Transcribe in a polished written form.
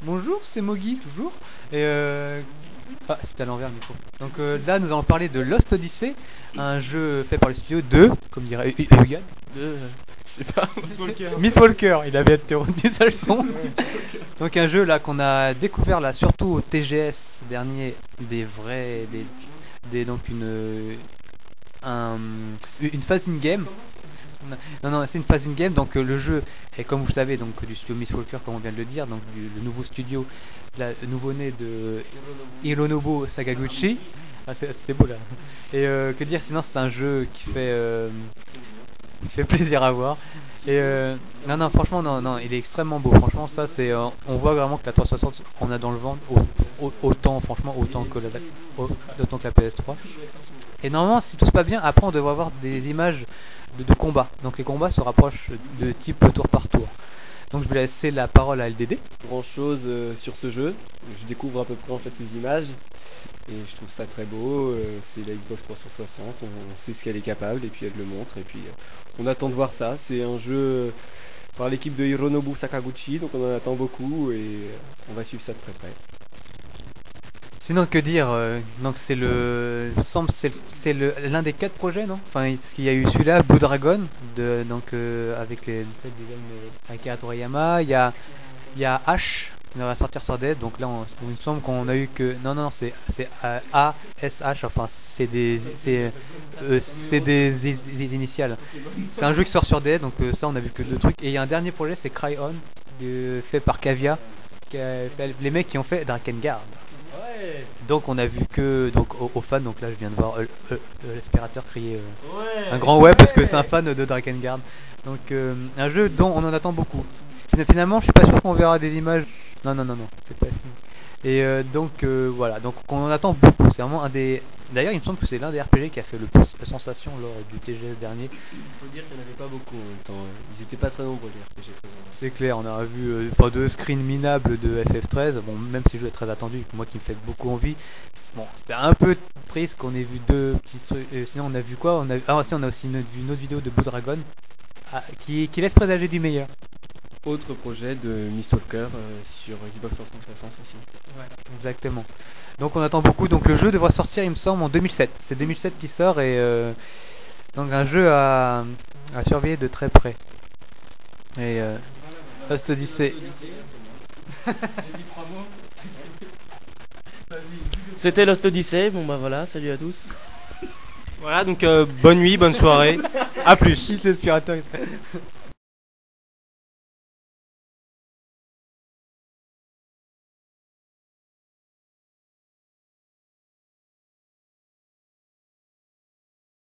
Bonjour, c'est Mogi toujours. Et ah, c'était à l'envers le micro. Donc là, nous allons parler de Lost Odyssey, un jeu fait par le studio de, comme dirait Hugan, De. Je sais pas. Miss Walker. Il avait été retenu sa leçon. Donc un jeu là qu'on a découvert là, surtout au TGS dernier, des vrais, donc une phase in game. Non, c'est une phase in game. Donc le jeu est, comme vous le savez, donc du studio Miss Walker, comme on vient de le dire, donc le nouveau studio, le nouveau-né de Hironobu Sakaguchi. Ah, c'était beau là. Et que dire, sinon c'est un jeu qui fait plaisir à voir. Et non, franchement, non, il est extrêmement beau. Franchement, ça, c'est, on voit vraiment que la 360, on a dans le ventre autant, franchement, autant que la PS3. Et normalement, si tout se passe bien, après, on devrait avoir des images de combat. Donc les combats se rapprochent de type tour par tour. Donc je vais laisser la parole à LDD. Grand chose sur ce jeu. Je découvre à peu près en fait ces images. Et je trouve ça très beau. C'est la Xbox 360. On sait ce qu'elle est capable. Et puis elle le montre. Et puis on attend de voir ça. C'est un jeu par l'équipe de Hironobu Sakaguchi. Donc on en attend beaucoup. Et on va suivre ça de très près. Sinon, que dire, donc c'est l'un des 4 projets, non? Enfin, il y a eu celui-là, Blue Dragon, donc avec les Akira Toriyama. Il y a H qui va sortir sur Dead. Donc là, il me semble qu'on a eu que non, c'est ASH. Enfin, c'est des initiales. C'est un jeu qui sort sur Dead. Donc ça, on a vu que 2 trucs. Et il y a un dernier projet, c'est Cry On, fait par Cavia, les mecs qui ont fait Drakengard. Donc on a vu que aux fans, donc là je viens de voir l'aspirateur crier un grand ouais parce que c'est un fan de Drakengard. Donc un jeu dont on en attend beaucoup. Finalement, je suis pas sûr qu'on verra des images. Non, c'est pas fini. Et donc voilà, donc on en attend beaucoup. C'est vraiment un des. D'ailleurs, il me semble que c'est l'un des RPG qui a fait le plus de sensation lors du TGS dernier. Il faut dire qu'il n'y en avait pas beaucoup en même temps. Ils étaient pas très nombreux les RPG présents. C'est clair, on a vu pas de screen minable de FF13. Bon, même si le jeu est très attendu, moi qui me fait beaucoup envie. Bon, c'était un peu triste qu'on ait vu 2 petits trucs. Sinon, on a vu quoi? On a aussi vu une autre vidéo de Blue Dragon qui laisse présager du meilleur. Autre projet de Mistwalker sur Xbox 360 aussi. Ouais, exactement. Donc on attend beaucoup. Donc le jeu devra sortir, il me semble, en 2007. C'est 2007 qui sort et donc un jeu à surveiller de très près. Et Lost Odyssey. C'était Lost Odyssey, bon bah voilà, salut à tous. Voilà, donc bonne nuit, bonne soirée, à plus. L'aspirateur.